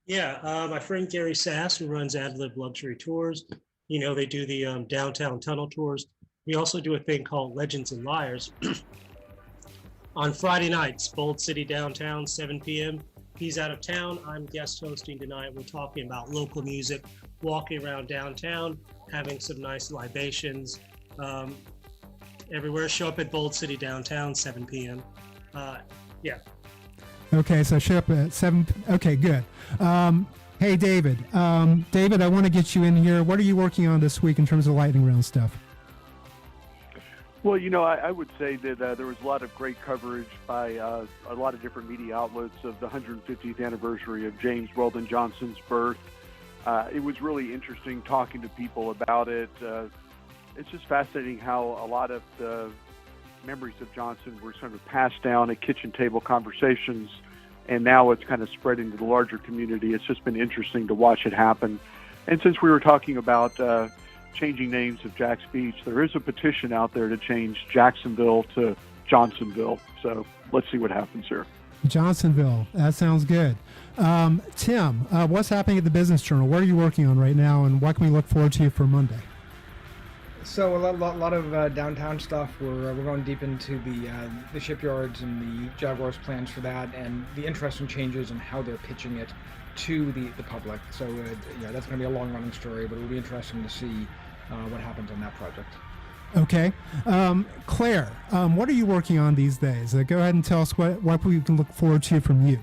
Yeah, my friend Gary Sass, who runs Ad Lib Luxury Tours, they do the downtown tunnel tours. We also do a thing called Legends and Liars. On Friday nights, Bold City downtown, 7 p.m. He's out of town. I'm guest hosting tonight. We're talking about local music, walking around downtown, having some nice libations. Everywhere, show up at Bold City downtown, 7 p.m. Yeah. Okay, so show up at 7. Okay, good. Hey, David. David, I want to get you in here. What are you working on this week in terms of lightning round stuff? Well, I would say that there was a lot of great coverage by a lot of different media outlets of the 150th anniversary of James Weldon Johnson's birth. It was really interesting talking to people about it. It's just fascinating how a lot of the memories of Johnson were sort of passed down at kitchen table conversations, and now it's kind of spreading to the larger community. It's just been interesting to watch it happen. And since we were talking about changing names of Jack's Beach, there is a petition out there to change Jacksonville to Johnsonville. So let's see what happens here. Johnsonville, that sounds good. Tim, what's happening at the Business Journal? What are you working on right now, and what can we look forward to for Monday? So a lot of downtown stuff. We're going deep into the shipyards and the Jaguars plans for that, and the interesting changes and how they're pitching it to the public. So that's going to be a long-running story, but it'll be interesting to see what happens on that project. Okay. Claire, what are you working on these days? Go ahead and tell us what we can look forward to from you.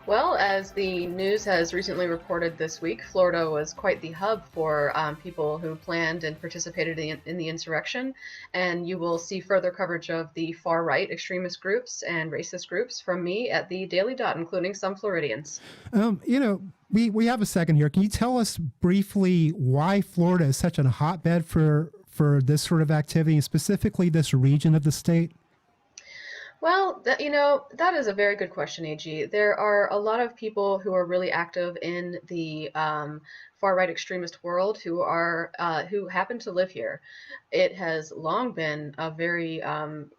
Well, as the news has recently reported this week, Florida was quite the hub for people who planned and participated in the insurrection, and you will see further coverage of the far-right extremist groups and racist groups from me at the Daily Dot, including some Floridians. We have a second here. Can you tell us briefly why Florida is such a hotbed for this sort of activity, and specifically this region of the state? Well, that is a very good question, AG. There are a lot of people who are really active in the far-right extremist world who happen to live here. It has long been a very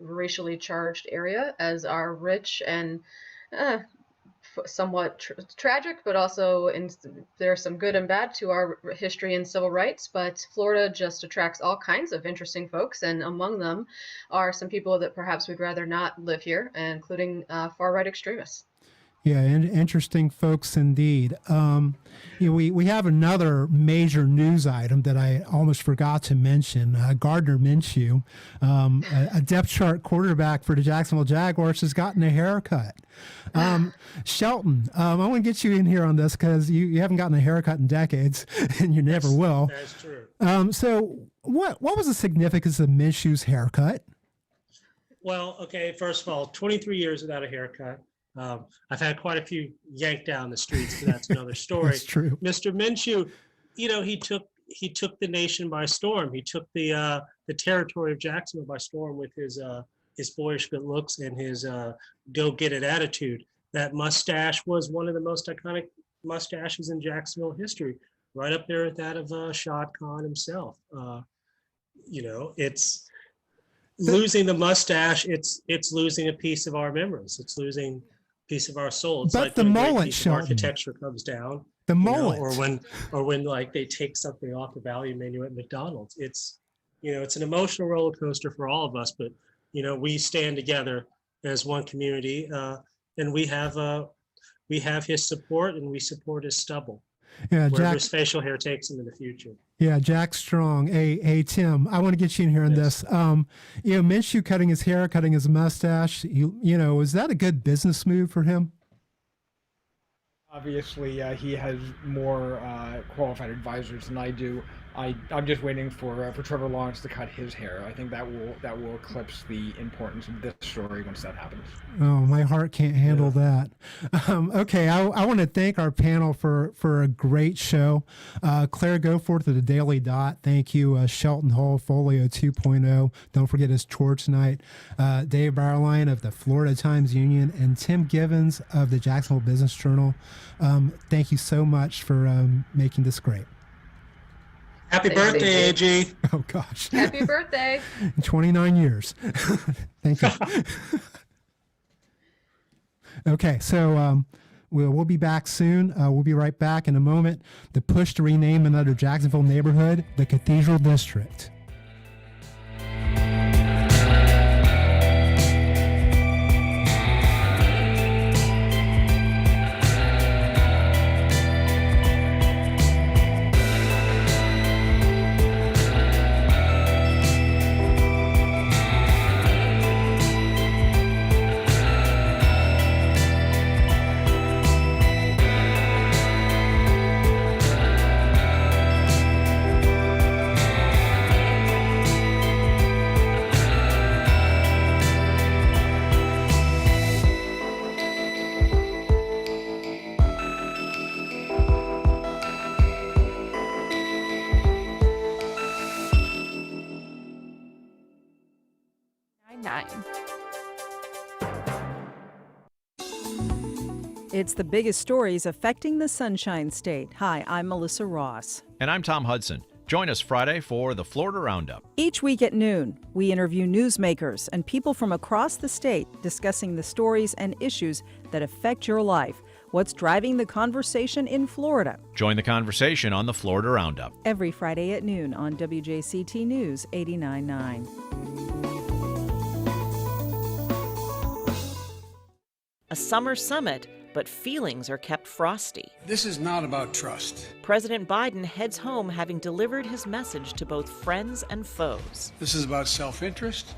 racially charged area, as are rich and somewhat tragic, but also there's some good and bad to our history and civil rights. But Florida just attracts all kinds of interesting folks, and among them are some people that perhaps we'd rather not live here, including far-right extremists. Yeah, interesting folks indeed. We have another major news item that I almost forgot to mention. Gardner Minshew, a depth chart quarterback for the Jacksonville Jaguars, has gotten a haircut. Shelton, I want to get you in here on this because you haven't gotten a haircut in decades, and you never will. That's true. So what was the significance of Minshew's haircut? Well, okay, first of all, 23 years without a haircut. I've had quite a few yanked down the streets, but that's another story. That's true. Mr. Minshew, he took the nation by storm. He took the territory of Jacksonville by storm with his boyish good looks and his go-get-it attitude. That mustache was one of the most iconic mustaches in Jacksonville history, right up there with that of Shad Khan himself. It's losing the mustache. It's losing a piece of our memories. It's losing piece of our soul. It's but like the when mullet, Shelton, architecture comes down. The mullet, or when like they take something off the value menu at McDonald's. It's an emotional roller coaster for all of us. But we stand together as one community, and we have his support, and we support his stubble. Yeah, wherever Jack. his facial hair takes him in the future. Yeah, Jack Strong. Hey, Tim, I want to get you in here on this. Minshew cutting his hair, cutting his mustache. Is that a good business move for him? Obviously, he has more qualified advisors than I do. I'm just waiting for Trevor Lawrence to cut his hair. I think that will eclipse the importance of this story once that happens. Oh, my heart can't handle that. Okay, I want to thank our panel for a great show. Claire Goforth of the Daily Dot, thank you. Shelton Hall, Folio 2.0. Don't forget his tour tonight. Dave Barline of the Florida Times Union and Tim Givens of the Jacksonville Business Journal. Thank you so much for making this great. Happy birthday, AG. Oh, gosh. Happy birthday. 29 years. Thank you. Okay, so we'll be back soon. We'll be right back in a moment. The push to rename another Jacksonville neighborhood, the Cathedral District. It's the biggest stories affecting the Sunshine State. Hi, I'm Melissa Ross. And I'm Tom Hudson. Join us Friday for the Florida Roundup. Each week at noon, we interview newsmakers and people from across the state discussing the stories and issues that affect your life. What's driving the conversation in Florida? Join the conversation on the Florida Roundup. Every Friday at noon on WJCT News 89.9. A summer summit, but feelings are kept frosty. This is not about trust. President Biden heads home having delivered his message to both friends and foes. This is about self-interest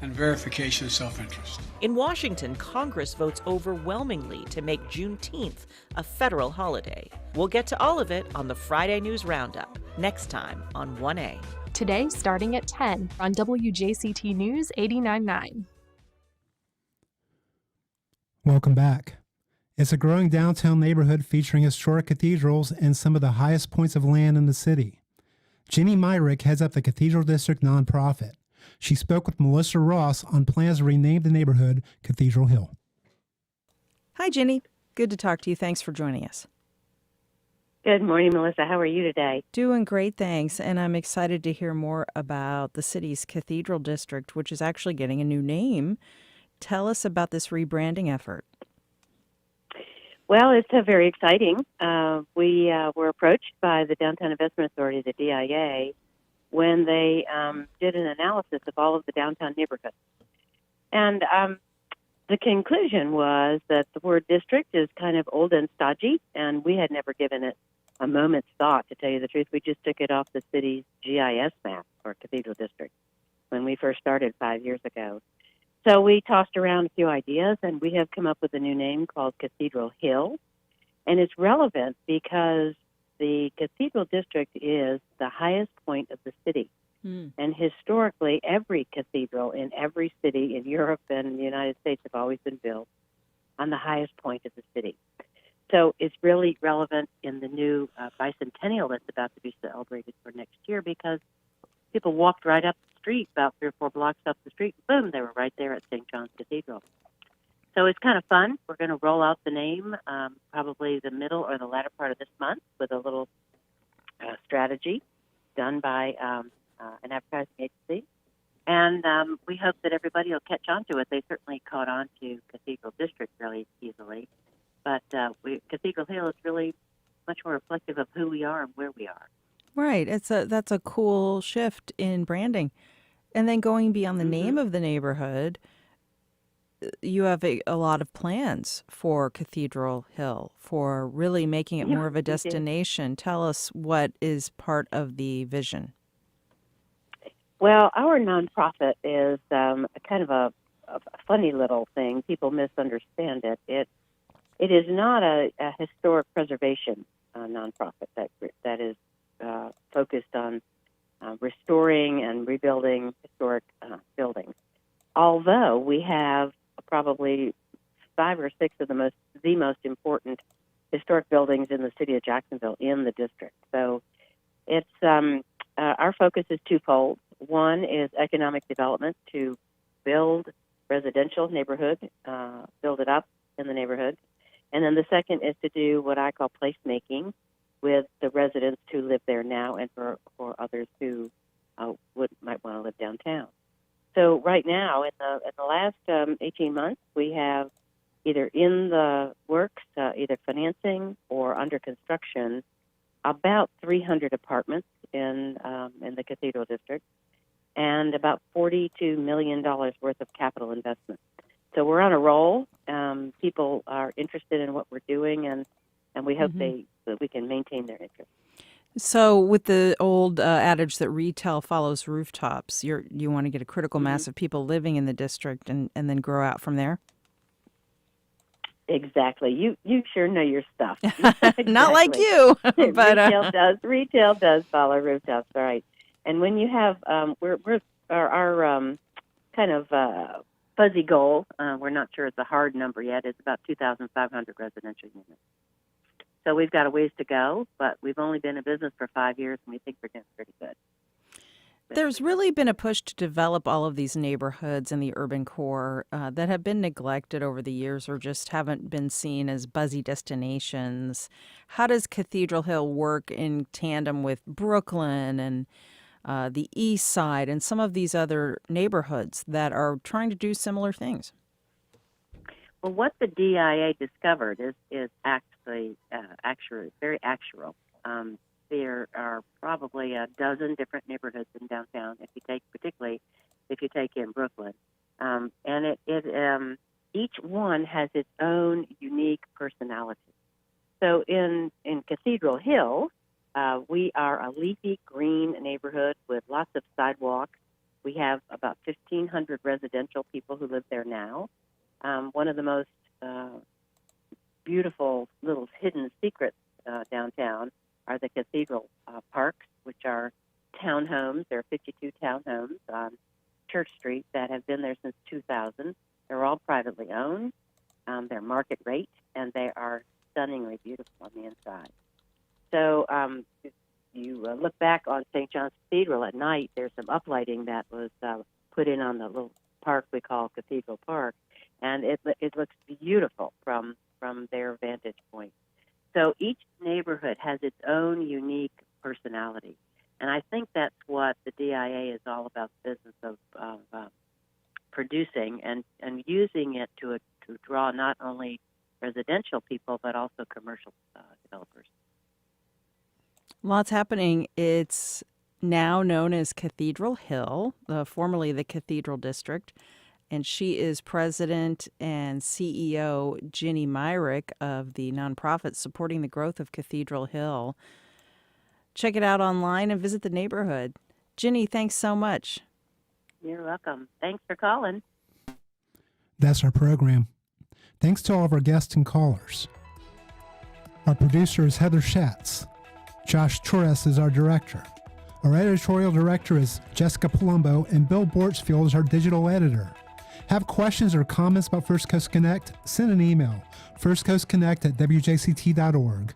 and verification of self-interest. In Washington, Congress votes overwhelmingly to make Juneteenth a federal holiday. We'll get to all of it on the Friday News Roundup, next time on 1A. Today, starting at 10 on WJCT News 89.9. Welcome back. It's a growing downtown neighborhood featuring historic cathedrals and some of the highest points of land in the city. Jenny Myrick heads up the Cathedral District nonprofit. She spoke with Melissa Ross on plans to rename the neighborhood Cathedral Hill. Hi, Jenny. Good to talk to you. Thanks for joining us. Good morning, Melissa. How are you today? Doing great, thanks. And I'm excited to hear more about the city's Cathedral District, which is actually getting a new name. Tell us about this rebranding effort. Well, it's very exciting. We were approached by the Downtown Investment Authority, the DIA, when they did an analysis of all of the downtown neighborhoods. And the conclusion was that the word district is kind of old and stodgy, and we had never given it a moment's thought, to tell you the truth. We just took it off the city's GIS map for Cathedral District when we first started 5 years ago. So we tossed around a few ideas, and we have come up with a new name called Cathedral Hill. And it's relevant because the Cathedral District is the highest point of the city. And historically, every cathedral in every city in Europe and the United States have always been built on the highest point of the city. So it's really relevant in the new bicentennial that's about to be celebrated for next year, because people walked right up the street, about 3 or 4 blocks up the street, and boom, they were right there at St. John's Cathedral. So it's kind of fun. We're going to roll out the name probably the middle or the latter part of this month with a little strategy done by an advertising agency. And we hope that everybody will catch on to it. They certainly caught on to Cathedral District really easily. But Cathedral Hill is really much more reflective of who we are and where we are. Right. That's a cool shift in branding. And then going beyond the name of the neighborhood, you have a lot of plans for Cathedral Hill, for really making it Yeah, more of a we do. destination. Tell us what is part of the vision. Well, our nonprofit is kind of a funny little thing. People misunderstand it. It is not a historic preservation nonprofit that is focused on restoring and rebuilding historic buildings. Although we have probably 5 or 6 of the most important historic buildings in the city of Jacksonville in the district. So it's our focus is twofold. One is economic development, to build residential neighborhood, build it up in the neighborhood. And then the second is to do what I call placemaking with the residents who live there now and for others who might want to live downtown. So right now, in the last 18 months, we have either in the works, either financing or under construction, about 300 apartments in the Cathedral District, and about $42 million worth of capital investment. So we're on a roll. People are interested in what we're doing, and we hope that we can maintain their interest. So with the old adage that retail follows rooftops, you want to get a critical mass of people living in the district and then grow out from there? Exactly. You sure know your stuff. Not like you, but retail does follow rooftops, right? And when you have our kind of fuzzy goal, we're not sure it's a hard number yet. It's about 2,500 residential units. So we've got a ways to go, but we've only been in business for 5 years, and we think we're doing pretty good. There's really been a push to develop all of these neighborhoods in the urban core that have been neglected over the years or just haven't been seen as buzzy destinations. How does Cathedral Hill work in tandem with Brooklyn and the East Side and some of these other neighborhoods that are trying to do similar things? Well, what the DIA discovered is actually very actual. There are probably a dozen different neighborhoods in downtown, particularly if you take in Brooklyn, and each one has its own unique personality. So in Cathedral Hill, we are a leafy green neighborhood with lots of sidewalks. We have about 1,500 residential people who live there now. One of the most beautiful little hidden secrets downtown are the Cathedral Parks, which are townhomes. There are 52 townhomes on Church Street that have been there since 2000. They're all privately owned. They're market rate, and they are stunningly beautiful on the inside. So if you look back on St. John's Cathedral at night, there's some uplighting that was put in on the little park we call Cathedral Park, and it looks beautiful from their vantage point. So each neighborhood has its own unique personality, and I think that's what the DIA is all about, the business of producing and using it to draw not only residential people but also commercial developers. Lots happening. It's now known as Cathedral Hill, formerly the Cathedral District. And she is president and CEO, Ginny Myrick, of the nonprofit supporting the growth of Cathedral Hill. Check it out online and visit the neighborhood. Ginny, thanks so much. You're welcome. Thanks for calling. That's our program. Thanks to all of our guests and callers. Our producer is Heather Schatz. Josh Torres is our director. Our editorial director is Jessica Palumbo, and Bill Borchfield is our digital editor. Have questions or comments about First Coast Connect? Send an email, firstcoastconnect@wjct.org.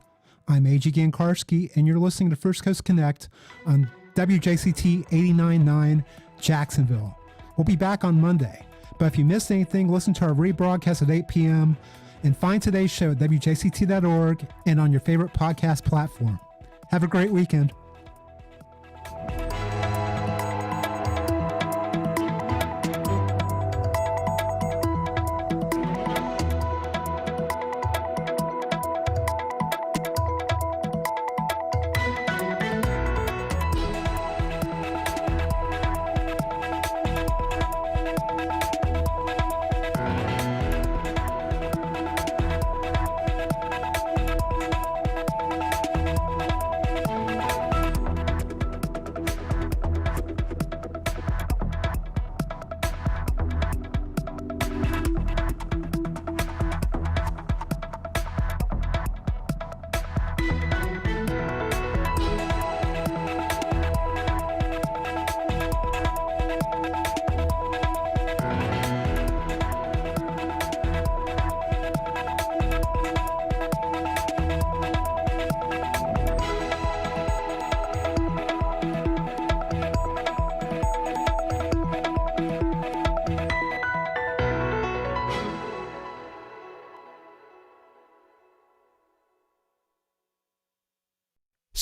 I'm A.G. Gankarski, and you're listening to First Coast Connect on WJCT 89.9 Jacksonville. We'll be back on Monday, but if you missed anything, listen to our rebroadcast at 8 p.m. and find today's show at WJCT.org and on your favorite podcast platform. Have a great weekend.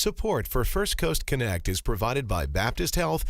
Support for First Coast Connect is provided by Baptist Health